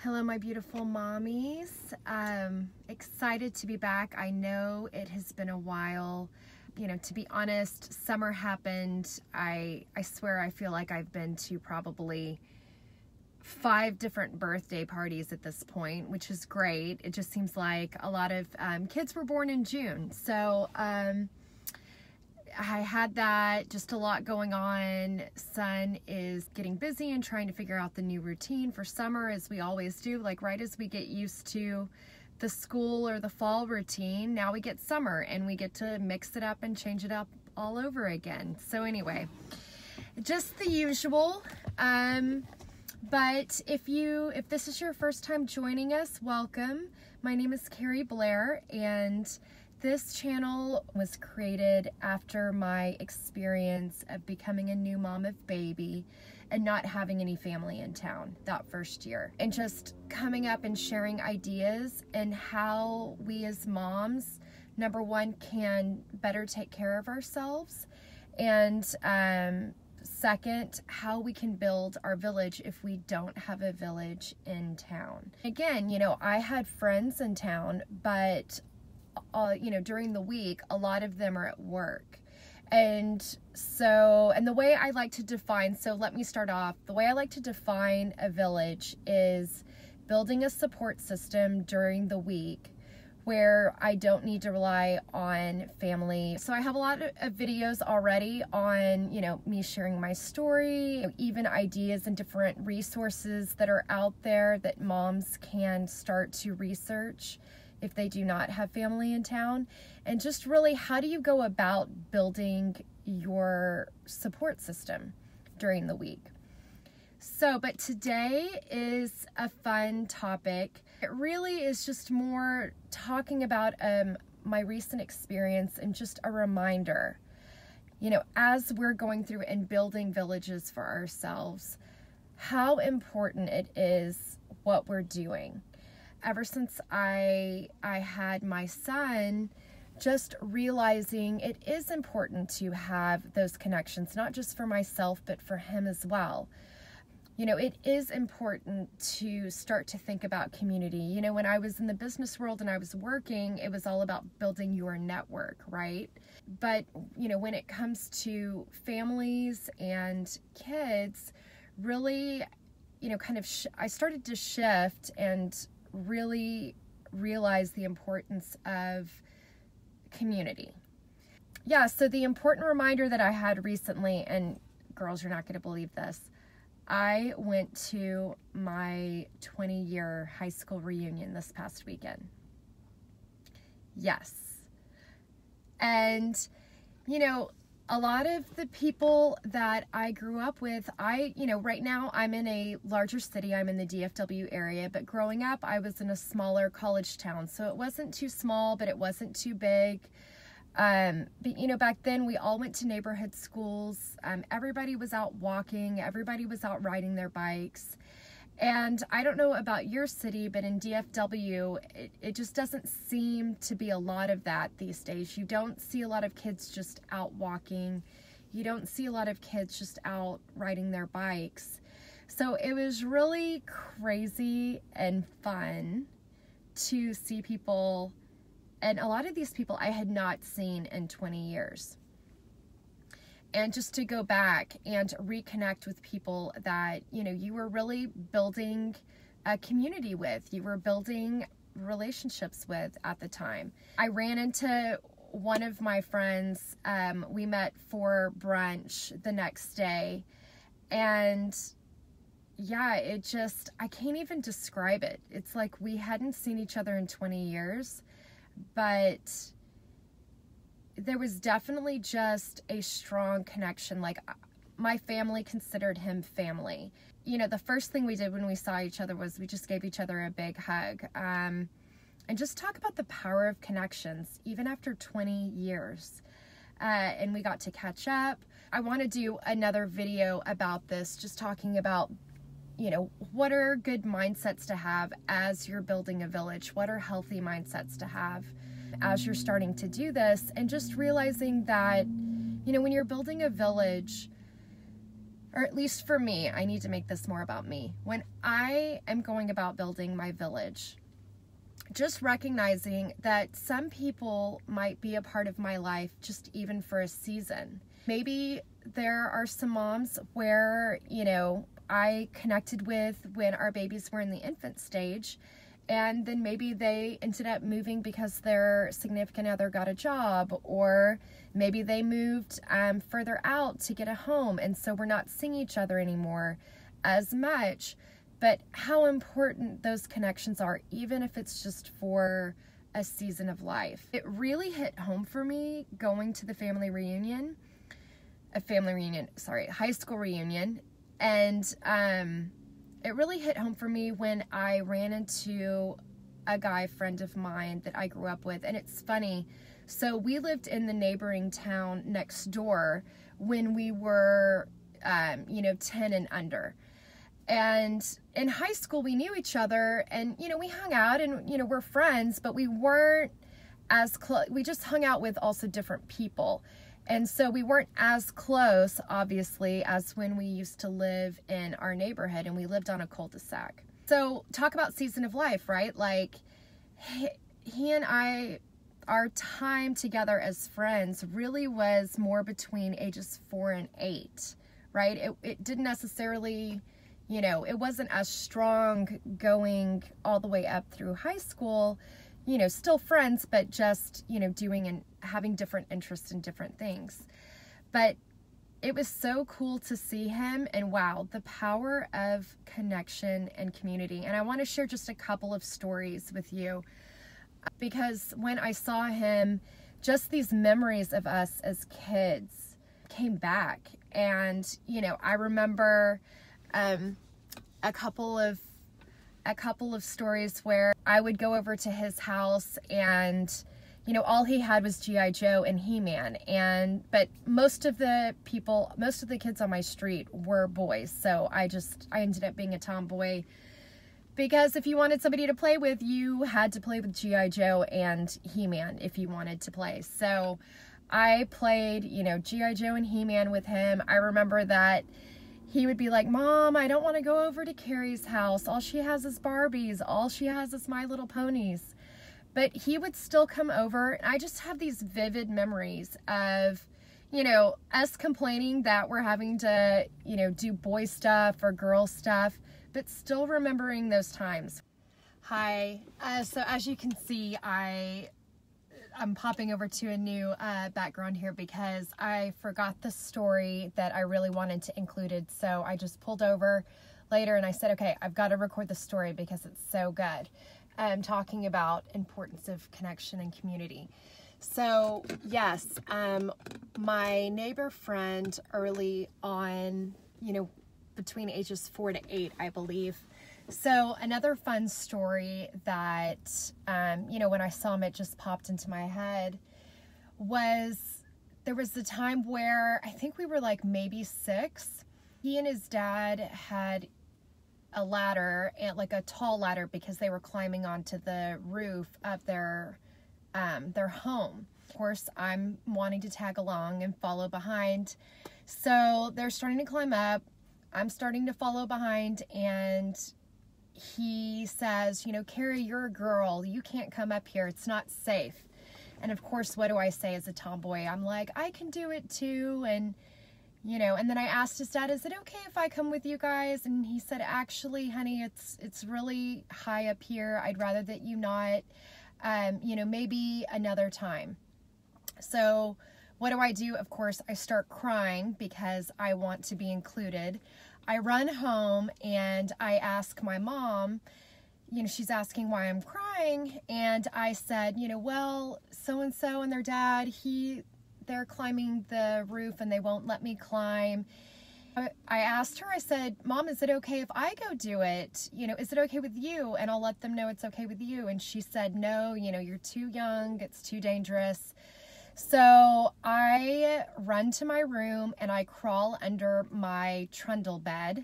Hello, my beautiful mommies. Excited to be back. I know it has been a while. You know, to be honest, summer happened. I swear I feel like I've been to probably 5 different birthday parties at this point, which is great. It just seems like a lot of kids were born in June. So I had that, just a lot going on. Son is getting busy and trying to figure out the new routine for summer, as we always do. Like right as we get used to the school or the fall routine, now we get summer and we get to mix it up and change it up all over again. So anyway, just the usual. But if this is your first time joining us, welcome. My name is Carrie Blair, and this channel was created after my experience of becoming a new mom of baby and not having any family in town that first year, and just coming up and sharing ideas and how we as moms, number one, can better take care of ourselves, and second, how we can build our village if we don't have a village in town. Again, you know, I had friends in town, but during the week, a lot of them are at work. And the way I like to define, so let me start off, the way I like to define a village is building a support system during the week where I don't need to rely on family. So I have a lot of videos already on, me sharing my story, even ideas and different resources that are out there that moms can start to research if they do not have family in town, and just really, how do you go about building your support system during the week? So, but today is a fun topic. It really is just more talking about my recent experience and just a reminder, as we're going through and building villages for ourselves, how important it is what we're doing. Ever since I had my son, just realizing it is important to have those connections, not just for myself, but for him as well. It is important to start to think about community. When I was in the business world and I was working, it was all about building your network, right? But, when it comes to families and kids, really, I started to shift and really realize the importance of community. Yeah, so the important reminder that I had recently, and girls, you're not going to believe this, I went to my 20-year high school reunion this past weekend. Yes. And, a lot of the people that I grew up with, right now I'm in a larger city, I'm in the DFW area, but growing up I was in a smaller college town. So it wasn't too small, but it wasn't too big. But back then we all went to neighborhood schools. Everybody was out walking, everybody was out riding their bikes. And I don't know about your city, but in DFW, it just doesn't seem to be a lot of that these days. You don't see a lot of kids just out walking. You don't see a lot of kids just out riding their bikes. So it was really crazy and fun to see people, and a lot of these people I had not seen in 20 years. And just to go back and reconnect with people that, you were really building a community with, you were building relationships with at the time. I ran into one of my friends, we met for brunch the next day, and yeah, I can't even describe it. It's like we hadn't seen each other in 20 years, but there was definitely just a strong connection. Like, my family considered him family. The first thing we did when we saw each other was we just gave each other a big hug, and just talk about the power of connections, even after 20 years. And we got to catch up. I want to do another video about this, just talking about, what are good mindsets to have as you're building a village? What are healthy mindsets to have as you're starting to do this? And just realizing that, when you're building a village, or at least for me, I need to make this more about me. When I am going about building my village, just recognizing that some people might be a part of my life just even for a season. Maybe there are some moms where, you know, I connected with when our babies were in the infant stage, and then maybe they ended up moving because their significant other got a job, or maybe they moved further out to get a home, and so we're not seeing each other anymore as much. But how important those connections are, even if it's just for a season of life. It really hit home for me going to the high school reunion. And it really hit home for me when I ran into a guy friend of mine that I grew up with. And it's funny, so we lived in the neighboring town next door when we were, 10 and under. And in high school, we knew each other, and, we hung out, and, we're friends, but we weren't as close. We just hung out with also different people. And so we weren't as close, obviously, as when we used to live in our neighborhood, and we lived on a cul-de-sac. So talk about season of life, right? Like, he and I, our time together as friends really was more between ages 4 and 8, right? It didn't necessarily, it wasn't as strong going all the way up through high school, still friends, but just, doing and having different interests in different things. But it was so cool to see him, and wow, the power of connection and community. And I want to share just a couple of stories with you, because when I saw him, just these memories of us as kids came back. And, I remember a couple of stories where I would go over to his house, and all he had was G.I. Joe and He-Man, but most of the kids on my street were boys, so I ended up being a tomboy, because if you wanted somebody to play with, you had to play with G.I. Joe and He-Man if you wanted to play. So I played, G.I. Joe and He-Man with him. I remember that he would be like, "Mom, I don't want to go over to Carrie's house. All she has is Barbies. All she has is My Little Ponies." But he would still come over. And I just have these vivid memories of, us complaining that we're having to, do boy stuff or girl stuff, but still remembering those times. Hi. So as you can see, I'm popping over to a new background here because I forgot the story that I really wanted to include. So I just pulled over later and I said, okay, I've got to record the story because it's so good. Talking about importance of connection and community. So yes, my neighbor friend early on, between ages 4 to 8, I believe. So another fun story that, when I saw him, it just popped into my head, was there was the time where I think we were like maybe 6. He and his dad had a ladder, and like a tall ladder, because they were climbing onto the roof of their home. Of course, I'm wanting to tag along and follow behind. So they're starting to climb up. I'm starting to follow behind, and he says, "Carrie, you're a girl. You can't come up here. It's not safe." And of course, what do I say as a tomboy? I'm like, I can do it too. And, and then I asked his dad, "Is it okay if I come with you guys?" And he said, "Actually, honey, it's really high up here. I'd rather that you not, maybe another time." So what do? Of course, I start crying because I want to be included. I run home and I ask my mom, she's asking why I'm crying. And I said, well, so-and-so and their dad, they're climbing the roof and they won't let me climb. I asked her, I said, "Mom, is it okay if I go do it? Is it okay with you? And I'll let them know it's okay with you." And she said, "No, you're too young. It's too dangerous." So I run to my room and I crawl under my trundle bed.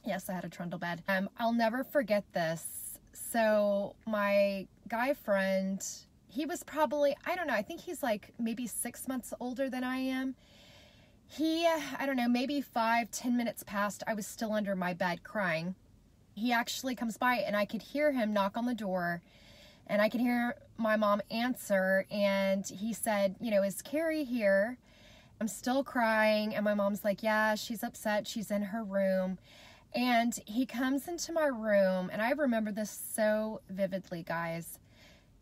Yes, I had a trundle bed. I'll never forget this. So my guy friend, he was probably, I don't know, I think he's like maybe 6 months older than I am. I don't know, maybe 5-10 minutes passed, I was still under my bed crying. He actually comes by and I could hear him knock on the door, and I could hear my mom answer, and he said, you know, is Carrie here? I'm still crying, and my mom's like, yeah, she's upset, she's in her room. And he comes into my room, and I remember this so vividly, guys.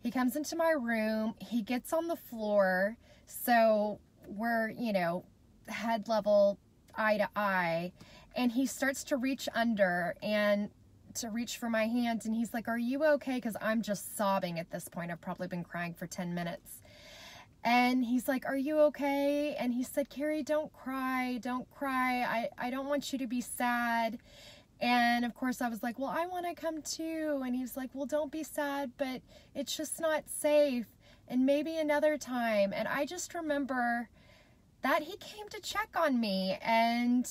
He comes into my room, he gets on the floor, so we're, you know, head level, eye to eye, and he starts to reach under and to reach for my hand, and he's like, are you okay? Because I'm just sobbing at this point. I've probably been crying for 10 minutes. And he's like, are you okay? And he said, Carrie, don't cry, don't cry. I don't want you to be sad. And of course I was like, well, I want to come too. And he's like, well, don't be sad, but it's just not safe, and maybe another time. And I just remember that he came to check on me, and,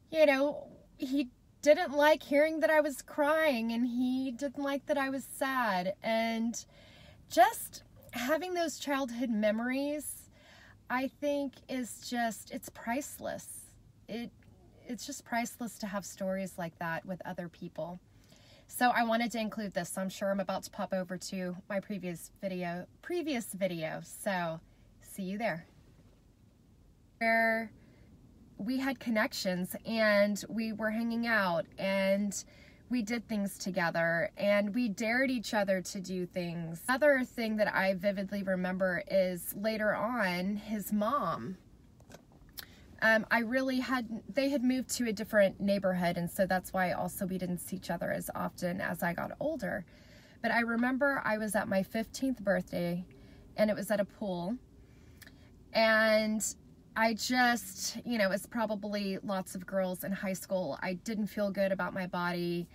you know, he didn't like hearing that I was crying, and he didn't like that I was sad. And just having those childhood memories, I think is just, it's priceless. It's just priceless to have stories like that with other people. So I wanted to include this. So I'm sure I'm about to pop over to my previous video. So see you there. Where we had connections, and we were hanging out, and we did things together, and we dared each other to do things. Another thing that I vividly remember is later on, his mom. They had moved to a different neighborhood, and so that's why also we didn't see each other as often as I got older. But I remember I was at my 15th birthday, and it was at a pool, and I just, you know, as probably lots of girls in high school, I didn't feel good about my body.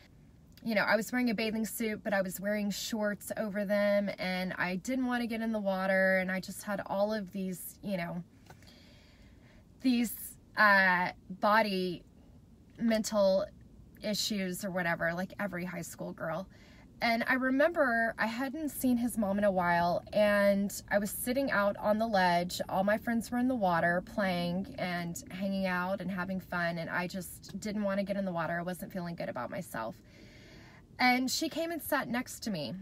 You know, I was wearing a bathing suit, but I was wearing shorts over them, and I didn't want to get in the water, and I just had all of these, you know, these body mental issues or whatever, like every high school girl. And I remember I hadn't seen his mom in a while, and I was sitting out on the ledge. All my friends were in the water playing and hanging out and having fun, and I just didn't want to get in the water. I wasn't feeling good about myself. And she came and sat next to me.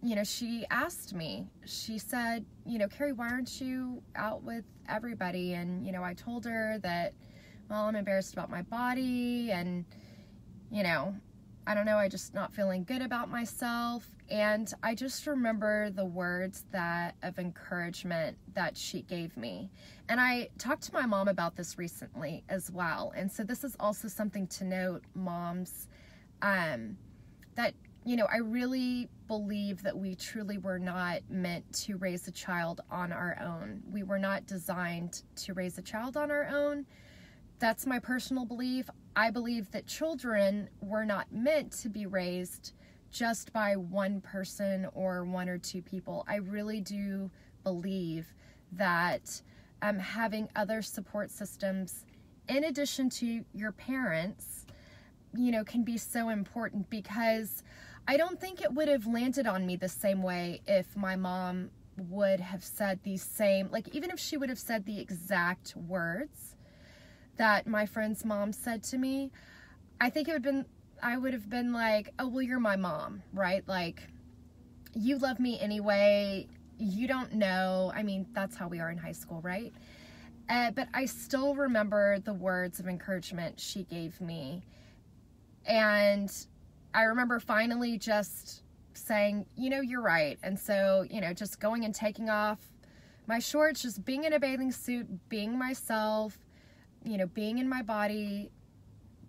You know, she asked me, she said, you know, Carrie, why aren't you out with everybody? And, you know, I told her that, well, I'm embarrassed about my body, and, you know, I don't know, I just not feeling good about myself. And I just remember the words of encouragement that she gave me. And I talked to my mom about this recently as well. And so this is also something to note, moms, that, you know, I really believe that we truly were not meant to raise a child on our own. We were not designed to raise a child on our own. That's my personal belief. I believe that children were not meant to be raised just by one person or one or two people. I really do believe that having other support systems in addition to your parents, you know, can be so important, because I don't think it would have landed on me the same way if my mom would have said these same, like, even if she would have said the exact words that my friend's mom said to me, I think I would have been like, oh, well, you're my mom, right? Like, you love me anyway. You don't know. I mean, that's how we are in high school, right? But I still remember the words of encouragement she gave me. And I remember finally just saying, you know, you're right. And so, you know, just going and taking off my shorts, just being in a bathing suit, being myself, you know, being in my body,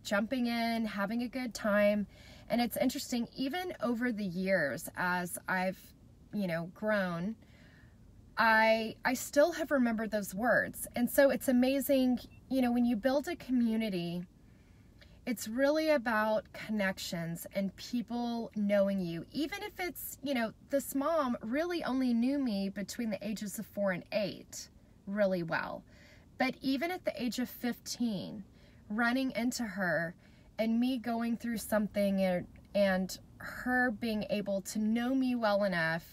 jumping in, having a good time. And it's interesting, even over the years as I've, you know, grown, I still have remembered those words. And so it's amazing, you know, when you build a community, it's really about connections and people knowing you. Even if it's, you know, this mom really only knew me between the ages of 4 and 8 really well. But even at the age of 15, running into her and me going through something and her being able to know me well enough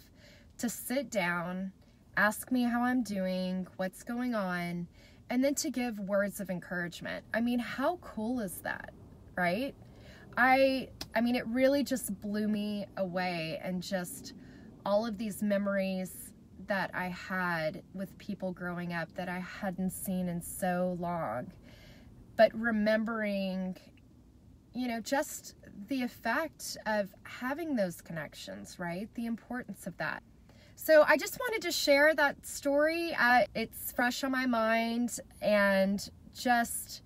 to sit down, ask me how I'm doing, what's going on, and then to give words of encouragement. I mean, how cool is that, right? I mean, it really just blew me away, and just all of these memories that I had with people growing up that I hadn't seen in so long. But remembering, you know, just the effect of having those connections, right? The importance of that. So I just wanted to share that story. It's fresh on my mind and just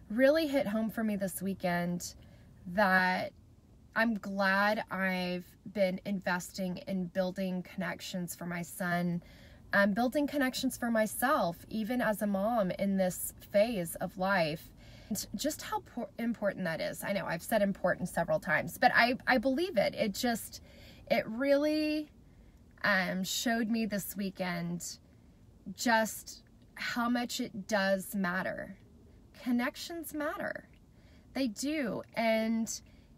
really hit home for me this weekend that I'm glad I've been investing in building connections for my son, building connections for myself, even as a mom in this phase of life. And just how important that is. I know I've said important several times, but I believe it. It really showed me this weekend just how much it does matter. Connections matter. They do. And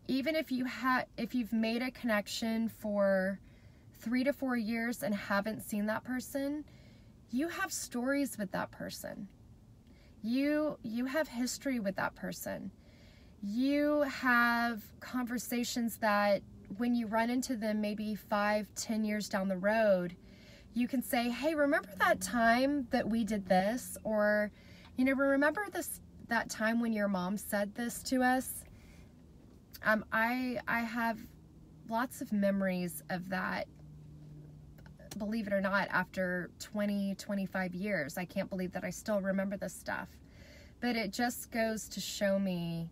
even if you've made a connection for 3 to 4 years and haven't seen that person, you have stories with that person. You have history with that person. You have conversations that when you run into them maybe 5-10 years down the road, you can say, hey, remember that time that we did this? Or, you know, remember that time when your mom said this to us? I have lots of memories of that, believe it or not, after 20-25 years. I can't believe that I still remember this stuff. But it just goes to show me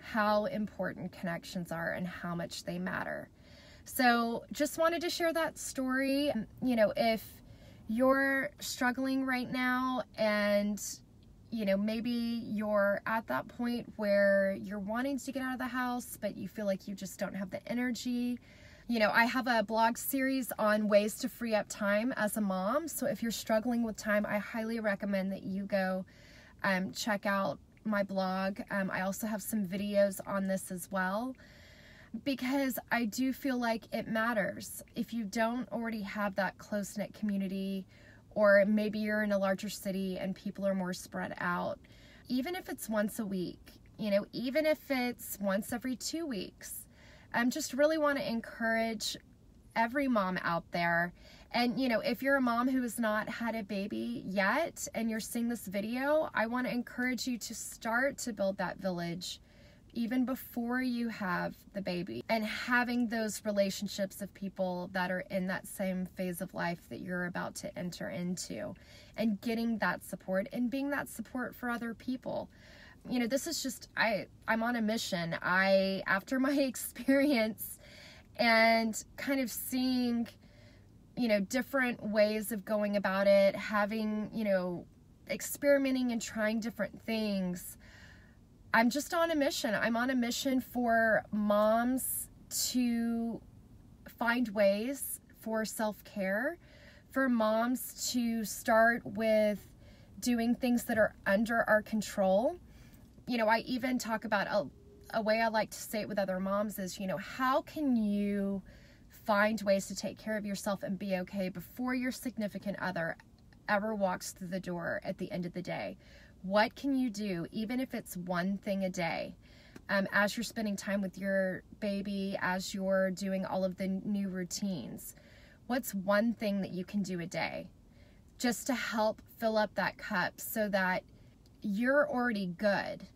how important connections are and how much they matter. So just wanted to share that story. You know, if you're struggling right now and, you know, maybe you're at that point where you're wanting to get out of the house, but you feel like you just don't have the energy. You know, I have a blog series on ways to free up time as a mom. So if you're struggling with time, I highly recommend that you go check out my blog. I also have some videos on this as well, because I do feel like it matters. If you don't already have that close-knit community, or maybe you're in a larger city and people are more spread out, even if it's once a week, you know, even if it's once every 2 weeks, just really want to encourage every mom out there. And, you know, if you're a mom who has not had a baby yet and you're seeing this video, I want to encourage you to start to build that village even before you have the baby, and having those relationships of people that are in that same phase of life that you're about to enter into, and getting that support and being that support for other people. You know, this is just, I'm on a mission. After my experience and kind of seeing, you know, different ways of going about it, having, you know, experimenting and trying different things, I'm just on a mission. I'm on a mission for moms to find ways for self-care, for moms to start with doing things that are under our control. You know, I even talk about a way I like to say it with other moms is, you know, how can you find ways to take care of yourself and be okay before your significant other ever walks through the door at the end of the day? What can you do, even if it's one thing a day, as you're spending time with your baby, as you're doing all of the new routines? What's one thing that you can do a day just to help fill up that cup so that you're already good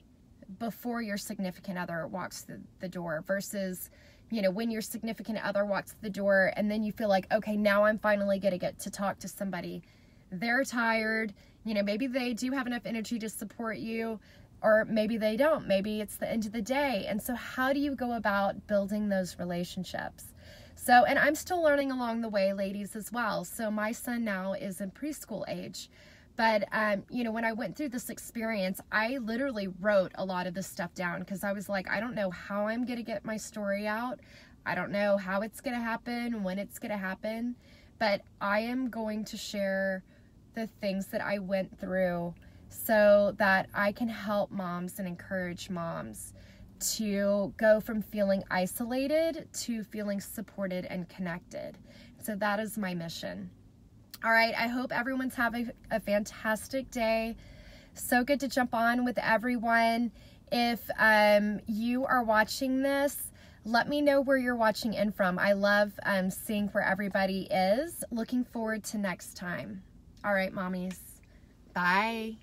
before your significant other walks through the door, versus, you know, when your significant other walks through the door and then you feel like, okay, now I'm finally going to get to talk to somebody. They're tired. You know, maybe they do have enough energy to support you, or maybe they don't. Maybe it's the end of the day. And so how do you go about building those relationships? So, and I'm still learning along the way, ladies, as well. So my son now is in preschool age. But, you know, when I went through this experience, I literally wrote a lot of this stuff down, because I was like, I don't know how I'm going to get my story out. I don't know how it's going to happen, when it's going to happen. But I am going to share the things that I went through so that I can help moms and encourage moms to go from feeling isolated to feeling supported and connected. So that is my mission. All right, I hope everyone's having a fantastic day. So good to jump on with everyone. If you are watching this, let me know where you're watching in from. I love seeing where everybody is. Looking forward to next time. All right, mommies. Bye.